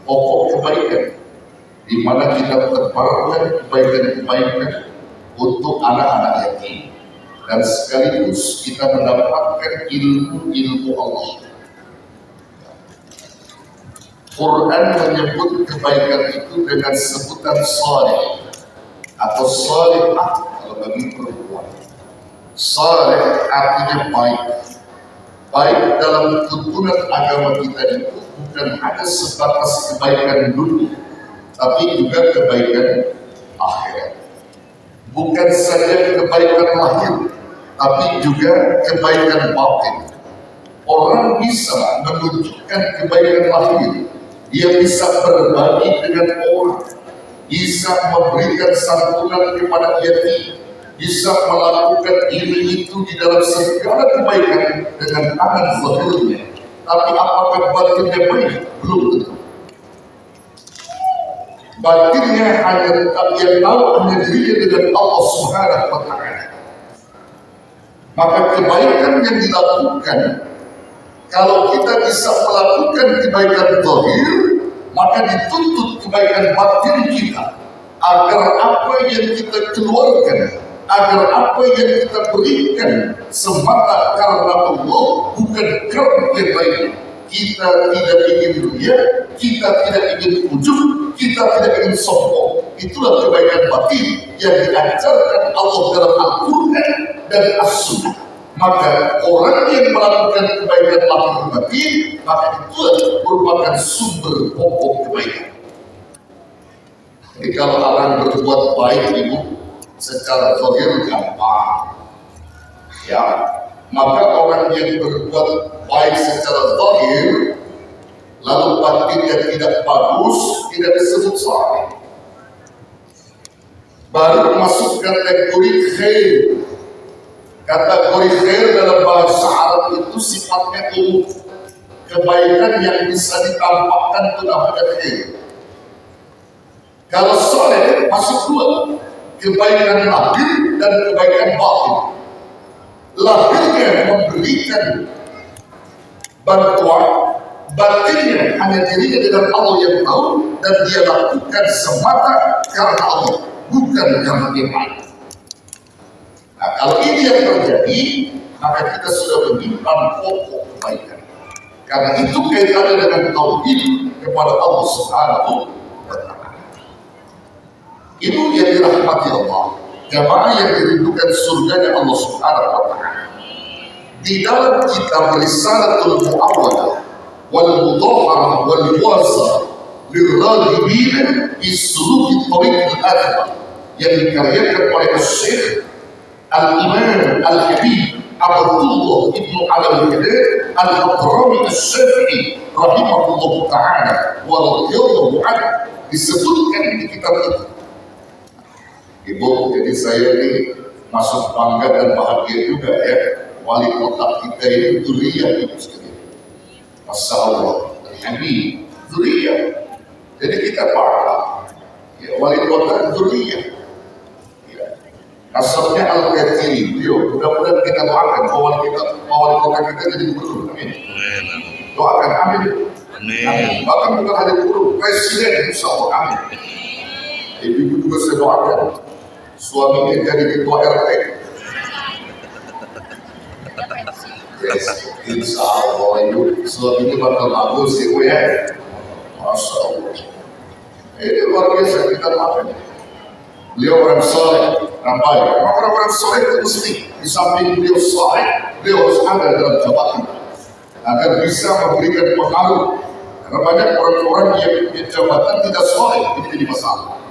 pokok kebaikan, di mana kita tebarkan kebaikan-kebaikan untuk anak-anak yatim, dan sekaligus kita mendapatkan ilmu Allah. Quran menyebut kebaikan itu dengan sebutan saleh atau salihah kalau bagi perempuan. Saleh artinya baik. Baik dalam tuntunan agama kita itu bukan hanya sebatas kebaikan dunia, tapi juga kebaikan akhirat. Bukan saja kebaikan lahir, tapi juga kebaikan batin. Orang bisa menunjukkan kebaikan lahir, dia bisa berbagi dengan orang, bisa memberikan santunan kepada yatim, bisa melakukan ini itu di dalam segala kebaikan dengan tangan zahirnya. Tapi apakah batinnya baik? Belum tentu. Batinnya hanya yang tahu hanya dirinya dengan Allah Subhanahu wa Ta'ala. Maka kebaikan yang dilakukan, kalau kita bisa melakukan kebaikan zahir, maka dituntut kebaikan batin kita, agar apa yang kita keluarkan, agar apa yang kita berikan semata karena Allah, bukan karena yang lain. Kita tidak ingin dunia, kita tidak ingin ujub, kita tidak ingin sombong. Itulah kebaikan batin yang diajarkan Allah dalam Al-Quran dan As-Sunnah. Maka orang yang melakukan kebaikan lahir batin, maka itulah merupakan sumber pokok kebaikan. Jadi kalau orang berbuat baik ibu secara zahir gampang, ya, maka orang yang berbuat baik secara zahir lalu batinnya tidak bagus, tidak disebut saleh. Baru masuk kategori khair. Kategori khair dalam bahasa Arab itu sifatnya umum. Kebaikan yang bisa ditampakkan itu namanya khair. Kalau saleh masuk dua, kebaikan lahir dan kebaikan batin. Lahirnya memberikan bantuan, batinnya hanya dirinya dengan Allah yang tahu, dan dia lakukan semata karena Allah, bukan karena yang lain. Nah, kalau ini yang terjadi, maka kita sudah menyimpan pokok kebaikan. Karena itu kaitannya dengan tauhid kepada Allah Subhanahu wa Ta'ala. Itu yang dirahmati Allah, jamaah yang dirindukan surganya Allah Subhanahu wa Ta'ala. Di dalam kitab Risalatul Mu'awwadah wal Mudhaharah wal Muwazah lirraghibin fi suluki thariqil akhirah yang dikaryakan oleh Syekh Al-Imam Al-Habib Abdullah Ibnu Al-Hidayat Al-Hadrami Asy-Syafi'i rahimahullah ta'ala wa radhiyallahu anhu, disebutkan di kitab itu. Ibu, jadi saya ini masuk bangga dan bahagia juga ya, wali kota kita ini dzurriyyah ibu sekalian. Masya Allah, Al-Habib dzurriyyah. Jadi kita bangga ya, wali kota dzurriyyah. Asalnya Al-Qatiri, beliau mudah-mudahan kita doakan bahwa wali kota kita jadi gubernur, amin. Doakan, amin. Amin. Bahkan bukan hanya gubernur, presiden, insya Allah, amin. Ibu juga saya doakan suaminya jadi ketua RT. Yes, insya Allah ibu suaminya bakal bagus ibu ya. Masya Allah. Ini luar biasa, kita doakan. Beliau orang soleh, orang baik. Orang-orang soleh itu mesti di samping beliau soleh, beliau harus ada dalam jabatan agar bisa memberikan pengaruh. Karena banyak orang-orang yang punya jabatan tidak soleh, ini jadi masalah.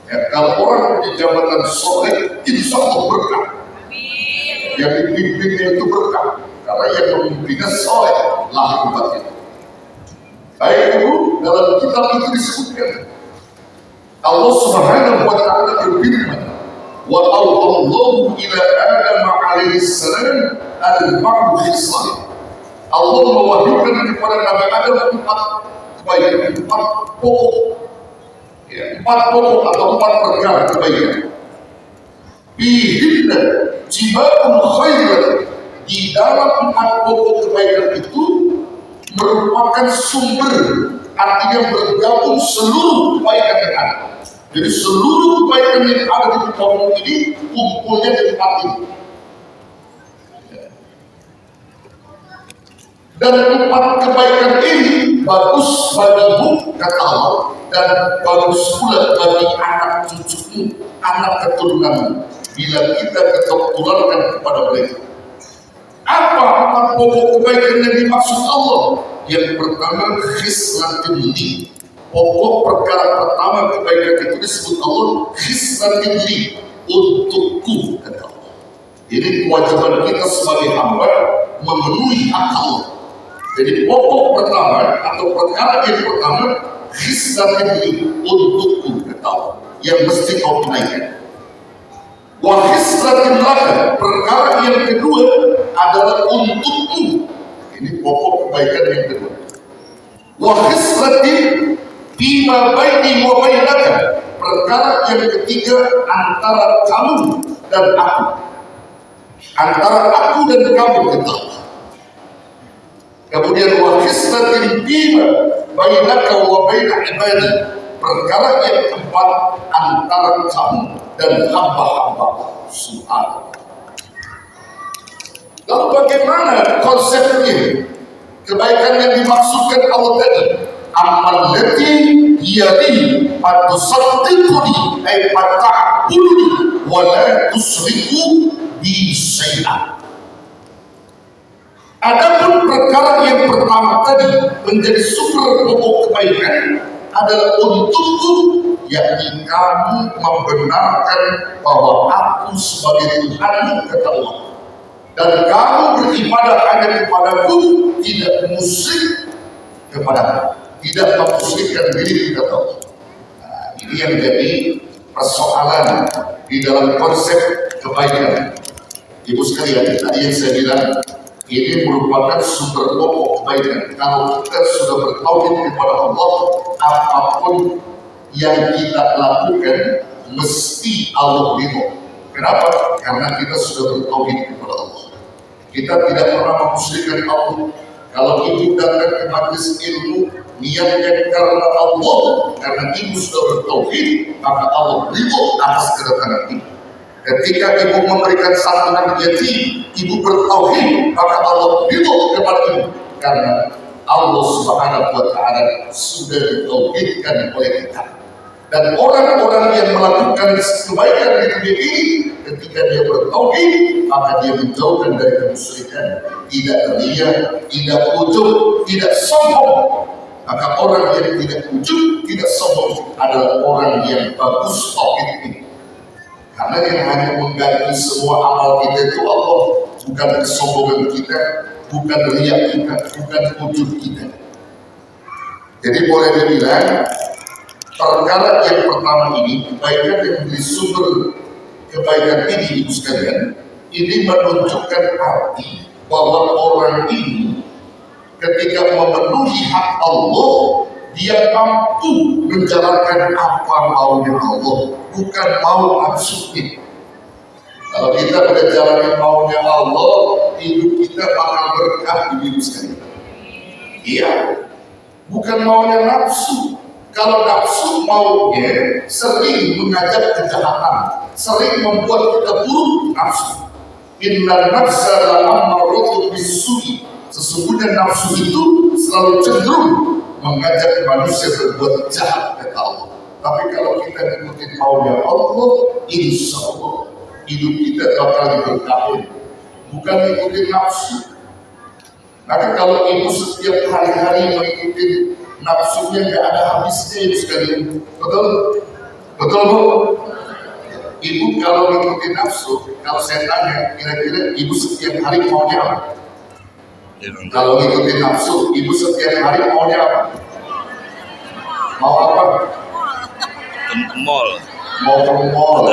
Ya, kalau orang punya jabatan soleh, insya Allah berkah. Yang dipimpinnya itu berkah, karena yang memimpinnya soleh, lahir batin. Baik ibu, dalam kitab itu disebutkan Allah Subhanahu wa Ta'ala berfirman, wa awhallahu ila Adam alaihi salam al-ba'du khisal. Allah mewahyukan kepada Nabi Adam empat kebaikan, empat pokok, ya, empat pokok atau empat perkara kebaikan. Bihinna jibatun khairat. Di dalam empat pokok kebaikan itu merupakan sumber artinya bergabung seluruh kebaikan yang ada. Jadi seluruh kebaikan yang ada di kampung ini kumpulnya di tempat ini. Dan 4 kebaikan ini bagus bagimu, kata Allah, dan bagus pula bagi anak cucumu, anak keturunanmu, bila kita keturunan kepada mereka. Apa 4 pokok kebaikan yang dimaksud Allah? Yang pertama, khislatul li. Pokok perkara pertama kebaikan itu disebut Allah khislatul li, untukku, kata Allah. Ini kewajiban kita sebagai hamba memenuhi hak Allah. Jadi pokok pertama atau perkara yang pertama khislatul li, untukku, kata Allah, yang mesti kau tunaikan. Wa khislatul laka, perkara yang kedua adalah untukmu. Ini pokok kebaikan yang kedua. Wa khislatin fima baini wa bainaka, perkara yang ketiga antara kamu dan aku. Antara aku dan kamu, kata Allah. Kemudian wa khislatin fima bainaka wa baina ibadi, perkara yang keempat antara kamu dan hamba-hamba. Subhanallah. Lalu bagaimana konsepnya? Kebaikan yang dimaksudkan Allah tadi, amal lati yadi patusaddiquni ay pata'buduni wa la tusriku bi syai'an. Adapun perkara yang pertama tadi menjadi sumber pokok kebaikan adalah untukku, yakni kamu membenarkan bahwa aku sebagai Tuhanmu, kata Allah, dan kamu beribadah hanya kepadaku, tidak musyrik kepadaku, tidak memusyrikkan diri, kata Allah. Nah, ini yang jadi persoalan di dalam konsep kebaikan. Ibu sekalian, tadi yang saya bilang, ini merupakan sumber pokok kebaikan. Kalau kita sudah bertauhid kepada Allah, apapun yang kita lakukan mesti Allah ridho. Kenapa? Karena kita sudah bertauhid kepada Allah. Kita tidak pernah memusyrikkan Allah. Kalau ibu datang ke majelis ilmu niatnya karena Allah, karena ibu sudah bertauhid, maka Allah ridho atas kedatangan ibu. Ketika ibu memberikan santunan yatim, ibu bertauhid, maka Allah ridho kepada ibu, karena Allah Subhanahu wa Ta'ala sudah ditauhidkan oleh kita. Dan orang-orang yang melakukan kebaikan di dunia ini, ketika dia bertauhid, maka dia menjauhkan dari kemusyrikan, tidak ria, tidak ujub, tidak sombong. Maka orang yang tidak ujub, tidak sombong adalah orang yang bagus tauhid ini. Karena yang hanya mengganti semua amal kita itu Allah, bukan kesombongan kita, bukan riya kita, bukan ujub kita. Jadi boleh dibilang perkara yang pertama ini, kebaikan yang menjadi sumber kebaikan ini, ibu sekalian, ini menunjukkan arti bahwa orang ini ketika memenuhi hak Allah, dia mampu menjalankan apa maunya Allah, bukan mau nafsunya. Kalau kita menjalani maunya Allah, hidup kita bakal berkah, ibu sekalian. Iya, bukan maunya nafsu. Kalau nafsu maunya sering mengajak kejahatan, sering membuat kita buruk nafsu. Inna nafsa la'ammaratu bis-su'i. Sesungguhnya nafsu itu selalu cenderung mengajak manusia berbuat jahat, kata Allah. Tapi kalau kita ikutin maunya Allah, insya Allah hidup kita bakal diberkahi, bukan ikutin nafsu. Maka kalau ibu setiap hari-hari mengikuti nafsunya, nggak ada habisnya ibu sekalian. Betul? Betul, Bu? Ibu kalau mengikuti nafsu, kalau saya tanya, kira-kira ibu setiap hari maunya apa? Kalau mengikuti nafsu, ibu setiap hari maunya apa? Mau apa? Ke mall. Mau ke mall.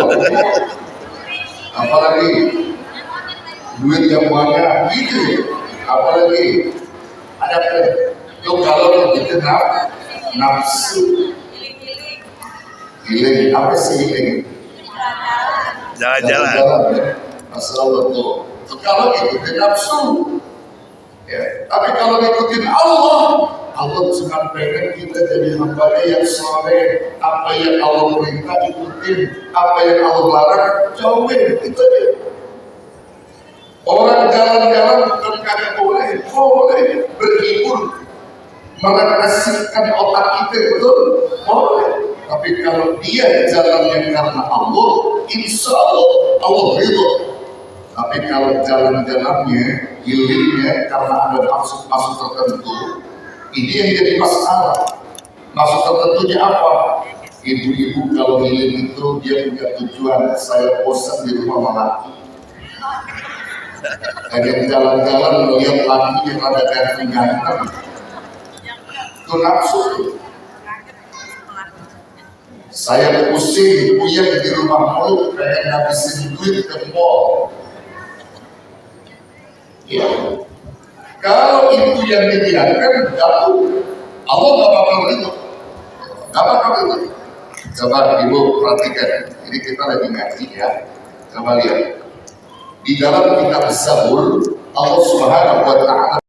Apalagi duit yang banyak gitu. Apalagi ada yuk kalau kita nafsu. Giling, apa sih giling? Jalan-jalan. Masalah tuh. Kalau ikutin nafsu, ya. Tapi kalau ikutin Allah, Allah cuma pengen kita jadi hamba yang soleh. Apa yang Allah perintah ikutin, apa yang Allah larang jauhin. Itu aja. Orang jalan-jalan bukan kagak boleh, boleh berhibur, merekreasikan otak kita, betul? Boleh. Tapi kalau dia jalannya karena Allah, insya Allah ridho. Tapi kalau jalan-jalannya, healingnya karena ada maksud-maksud tertentu, ini yang jadi masalah. Maksud tertentunya apa? Ibu-ibu kalau healing itu dia punya tujuan, saya bosan di rumah laki. Ada jalan-jalan melihat laki yang ada ganteng-ganteng, itu nafsu. Saya pusing, puyeng di rumah mulu, pengen ngabisin duit ke mall. Ya, kalau itu yang dibiarkan, jatuh, Allah nggak bakal ridho, nggak bakal ridho. Coba ibu perhatikan, ini kita lagi ngaji ya. Coba lihat di dalam kitab Zabur, Allah Subhanahu wa Ta'ala